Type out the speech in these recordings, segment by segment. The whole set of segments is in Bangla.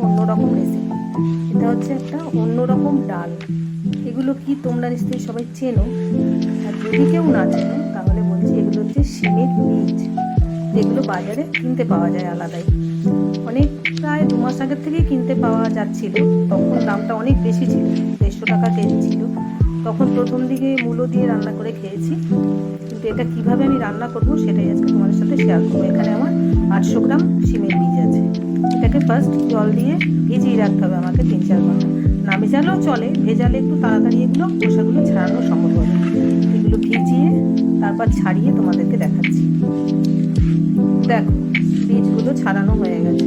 অন্যরকম রেসিপি। এটা হচ্ছে একটা অন্যরকম ডাল। এগুলো কি তোমরা নিশ্চয়ই সবাই চেনো, আর যদি কেউ না চেনো তাহলে বলছি এগুলো হচ্ছে শিমের বীজ, যেগুলো বাজারে কিনতে পাওয়া যায় আলাদাই। অনেক প্রায় 2 মাস আগের থেকেই কিনতে পাওয়া যাচ্ছিল। তখন দামটা অনেক বেশি ছিল, 150 টাকা কেজি ছিল। তখন প্রথম দিকে মূলো দিয়ে রান্না করে খেয়েছি, কিন্তু এটা কিভাবে আমি রান্না করব সেটাই আজকে তোমাদের সাথে শেয়ার করবো। এখানে আমার 800 গ্রাম শিমের বীজ আছে। এটাকে ফার্স্ট জল দিয়ে ভিজিয়ে রাখতে হবে আমাকে 3-4 ঘন্টা। না ভেজালেও চলে, ভেজালে একটু তাড়াতাড়ি এগুলো খোসাগুলো ছাড়ানো সম্ভব হবে। এগুলো ভিজিয়ে তারপর ছাড়িয়ে তোমাদেরকে দেখাচ্ছি। দেখো, বীজগুলো ছাড়ানো হয়ে গেছে।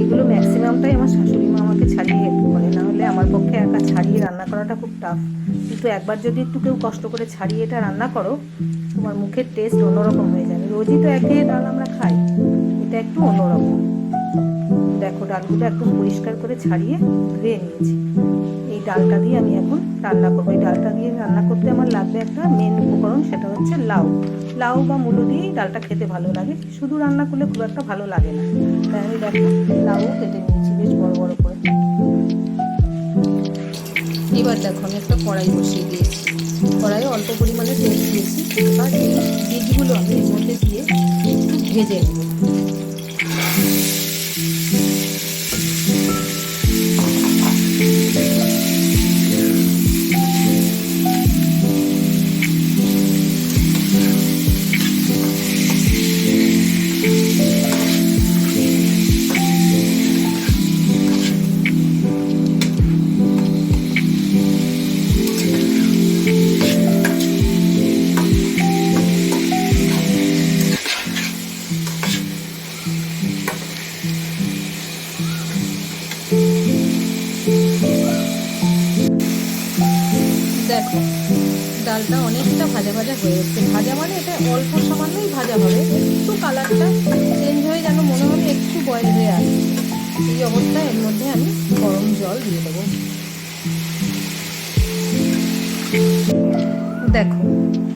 এগুলো ম্যাক্সিমামটাই আমার শাশুড়ি মা আমাকে ছাড়িয়ে হেল্প করে, না হলে আমার পক্ষে একা ছাড়িয়ে রান্না করাটা খুব টাফ। কিন্তু একবার যদি একটু কেউ কষ্ট করে ছাড়িয়ে এটা রান্না করো, তোমার মুখের টেস্ট অন্যরকম হয়ে যাবে। রোজই তো একঘেয়ে ডাল আমরা খাই, এটা একটু অন্যরকম। দেখো, ডালগুলো একদম পরিষ্কার করে ছাড়িয়ে ধুয়ে নিয়েছি। এই ডালটা দিয়ে আমি এখন রান্না করবো। এই ডালটা দিয়ে রান্না করতে আমার লাগবে একটা মেন উপকরণ, সেটা হচ্ছে লাউ। লাউ বা মূলো দিয়েই ডালটা খেতে ভালো লাগে, শুধু রান্না করলে খুব একটা ভালো লাগে না। তাই আমি দেখো লাউ কেটে নিয়েছি বেশ বড় বড় করে। এবার দেখো আমি একটা কড়াই বসিয়ে দিয়েছি, কড়াইয়ে অল্প পরিমাণে তেল দিয়েছি। এবার এই বীজগুলো আমি এর মধ্যে দিয়ে একটু ভেজে নেব। দেখো, ডালটা অনেকটা ভাজা ভাজা হয়ে এসছে। ভাজা মানে এটা অল্প সামান্যই ভাজা হবে, একটু কালারটা চেঞ্জ হয়ে যেন মনে হবে একটু বয়েল হয়ে আসছে। এই অবস্থায় এর মধ্যে আমি গরম জল দিয়ে দেবো। দেখো,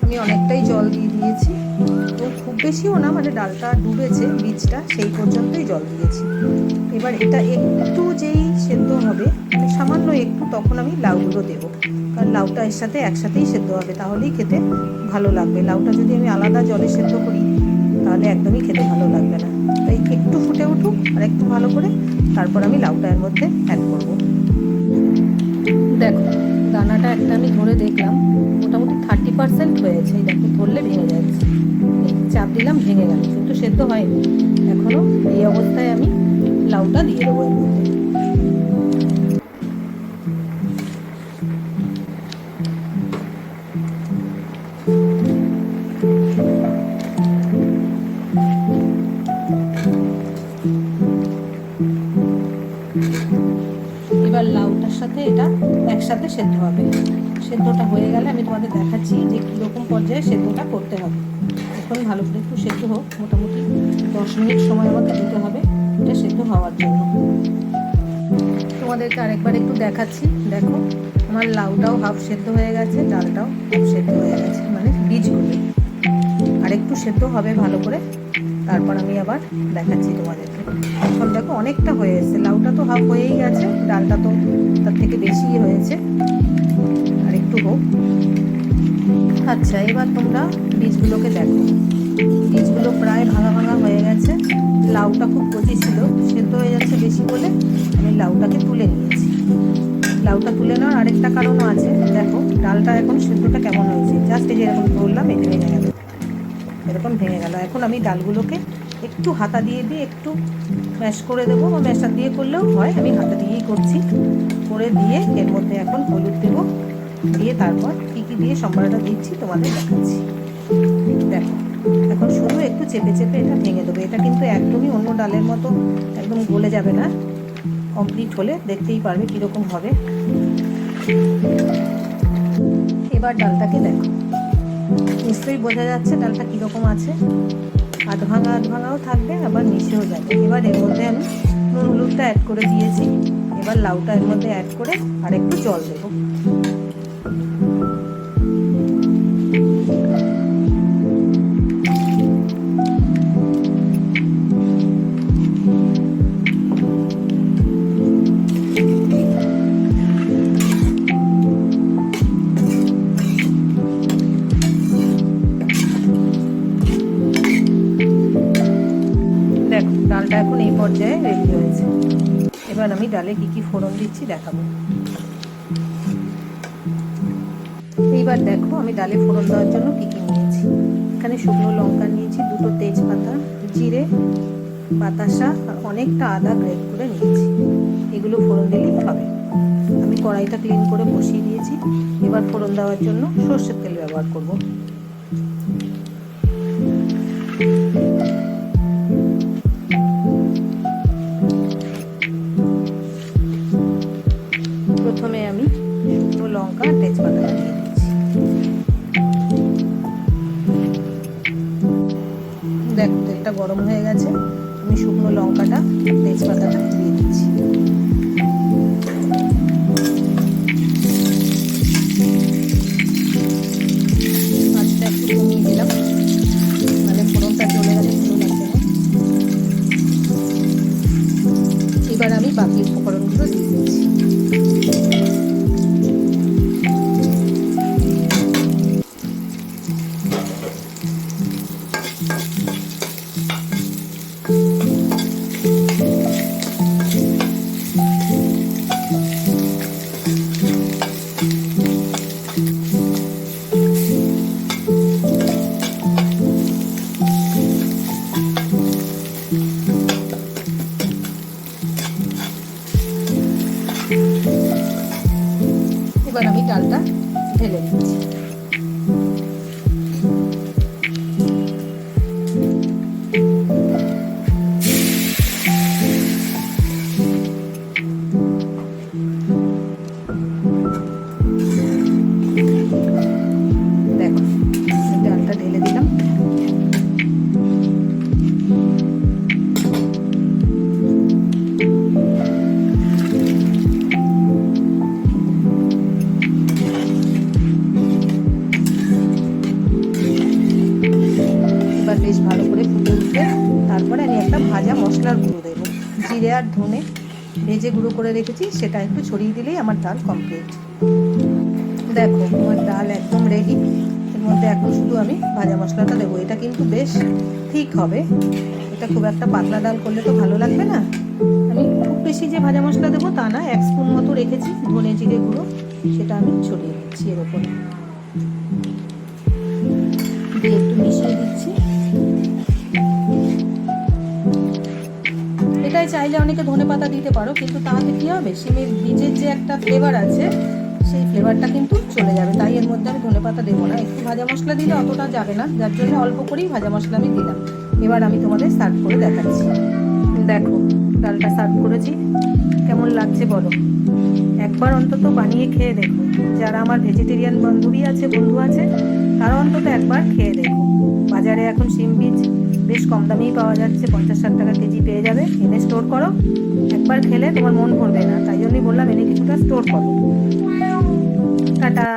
আমি অনেকটাই জল দিয়ে দিয়েছি, এবং খুব বেশিও না, মানে ডালটা ডুবেছে বীজটা সেই পর্যন্তই জল দিয়েছি। এবার এটা একটু যেই সেদ্ধ হবে, মানে সামান্য একটু, তখন আমি লাউগুলো দেবো। কারণ লাউটা এর সাথে একসাথেই সেদ্ধ হবে, তাহলেই খেতে ভালো লাগবে। লাউটা যদি আমি আলাদা জলে সেদ্ধ করি তাহলে একদমই খেতে ভালো লাগবে না। তাই একটু ফুটে উঠুক আর একটু ভালো করে, তারপর আমি লাউটা এর মধ্যে অ্যাড করবো। দেখো, দানাটা একটা আমি ধরে দেখলাম, মোটামুটি 30% হয়েছে। এই দেখো, ধরলে ভেঙে যাচ্ছে। চাপ দিলাম, ভেঙে গেল, কিন্তু সেদ্ধ হয়নি এখনো। এই অবস্থায় আমি লাউটা দিয়ে দেবো এর মধ্যে। এবার লাউটার সাথে এটা একসাথে সেদ্ধ হবে। সেদ্ধটা হয়ে গেলে আমি তোমাদের দেখাচ্ছি যে কীরকম পর্যায়ে সেদ্ধটা করতে হবে। এখন ভালো করে একটু সেদ্ধ হোক, মোটামুটি 10 মিনিট সময় আমাকে দিতে হবে এটা সেদ্ধ হওয়ার জন্য। তোমাদেরকে আরেকবার একটু দেখাচ্ছি। দেখো, আমার লাউটাও হাফ সেদ্ধ হয়ে গেছে, ডালটাও হাফ সেদ্ধ হয়ে গেছে, মানে বীজগুলো আর একটু সেদ্ধ হবে ভালো করে, তারপর আমি আবার দেখাচ্ছি তোমাদেরকে। এখন দেখো অনেকটা হয়ে এসেছে, লাউটা তো হাফ হয়েই গেছে, ডালটা তো তার থেকে বেশিই হয়েছে, আর একটু হোক। আচ্ছা, এবার তোমরা বীজগুলোকে দেখো, বীজগুলো প্রায় ভাঙা ভাঙা হয়ে গেছে। লাউটা খুব কচি ছিল, সেদ্ধ হয়ে যাচ্ছে বেশি বলে আমি লাউটাকে তুলে নিয়েছি। লাউটা তুলে নেওয়ার আরেকটা কারণও আছে। দেখো ডালটা এখন সেদ্ধটা কেমন হয়েছে, জাস্ট এই যে এরকম ধরলাম, এটা ভেঙে গেল, এরকম ভেঙে গেল। এখন আমি ডালগুলোকে একটু হাতা দিয়ে একটু ম্যাশ করে দেবো, বা ম্যাশার দিয়ে করলেও হয়, আমি হাতা দিয়েই করছি। করে দিয়ে এর মধ্যে এখন হলুদ দেবো, দিয়ে তারপর কী কী দিয়ে সম্বারটা দিচ্ছি তোমাদের দেখাচ্ছি। দেখো, এখন শুধু একটু চেপে চেপে এটা ভেঙে দেবো। এটা কিন্তু একদমই অন্য ডালের মতো একদম গলে যাবে না, কমপ্লিট হলে দেখতেই পারবে কীরকম হবে। এবার ডালটাকে দেখো, নিশ্চয়ই বোঝা যাচ্ছে ডালটা কীরকম আছে। আধ ভাঙাও থাকবে, আবার মিশেও যাবে। এবার এর মধ্যে আমি নুন হলুদটা অ্যাড করে দিয়েছি। এবার লাউটা এর মধ্যে অ্যাড করে আর একটু জল দেবো। ডালটা এখন এই পর্যায়ে রেডি হয়েছে। এবার আমি ডালে কি কি ফোড়ন দিচ্ছি দেখাবো। এইবার দেখো আমি ডালে ফোড়ন দেওয়ার জন্য কি কি নিয়েছি। এখানে শুকনো লঙ্কা নিয়েছি, 2টো তেজপাতা, জিরে, বাতাসা আর অনেকটা আদা গ্রেট করে নিয়েছি। এগুলো ফোড়ন দিলেই হবে। আমি কড়াইটা ক্লিন করে বসিয়ে দিয়েছি। এবার ফোড়ন দেওয়ার জন্য সর্ষের তেল ব্যবহার করব। প্রথমে আমি শুকনো লঙ্কা আর তেজপাতাটা দিয়ে দিচ্ছি। দেখো তেলটা গরম হয়ে গেছে, আমি শুকনো লঙ্কাটা তেজপাতাটা দিয়ে দিচ্ছি। আঁচটা একটু কমিয়ে দিলাম, মানে ফোড়নটা জ্বলে গেলে ভালো লাগবে না। এবার আমি বাকি উপকরণগুলো দিয়ে দিচ্ছি। এবার আমি ডালটা ঢেলে দিচ্ছি। দেখো ডালটা ঢেলে দিলাম। বেশ ভালো করে ফুটে উঠবে, তারপরে আমি একটা ভাজা মশলার গুঁড়ো দেবো। জিরে আর ধনে ভেজে গুঁড়ো করে রেখেছি, সেটা একটু ছড়িয়ে দিলেই আমার ডাল কমপ্লিট। দেখো আমার ডাল একদম রেডি। এর মধ্যে এখন শুধু আমি ভাজা মশলাটা দেবো। এটা কিন্তু বেশ ঠিক হবে, এটা খুব একটা পাতলা ডাল করলে তো ভালো লাগবে না। আমি খুব বেশি যে ভাজা মশলা দেবো তা না, 1 স্পুন মতো রেখেছি ধনে জিরে গুঁড়ো, সেটা আমি ছড়িয়ে দিচ্ছি এর ওপরে দিয়ে একটু মিশিয়ে দিচ্ছি। এটাই চাইলে অনেকে ধনেপাতা দিতে পারো, কিন্তু তাহলে কি হবে, শিমের বীজের যে একটা ফ্লেভার আছে সেই ফ্লেভারটা কিন্তু চলে যাবে। তাই এর মধ্যে আমি ধনেপাতা দেবো না। একটু ভাজা মশলা দিলে অতটা যাবে না, যার জন্য অল্প করেই ভাজা মশলা আমি দিলাম। এবার আমি তোমাদের সার্ভ করে দেখাচ্ছি। দেখো ডালটা সার্ভ করেছি, কেমন লাগছে বলো। একবার অন্তত বানিয়ে খেয়ে দেখো। যারা আমার ভেজিটেরিয়ান বন্ধু আছে তারা অন্তত একবার খেয়ে দেখো। বাজারে এখন শিম বীজ বেশ কম দামেই পাওয়া যাচ্ছে, 50-60 টাকা কেজি পেয়ে যাবে। এনে স্টোর করো, একবার খেলে তোমার মন ভরবে না। তাই জন্যই বললাম এনে কিছুটা স্টোর করো। টাটা।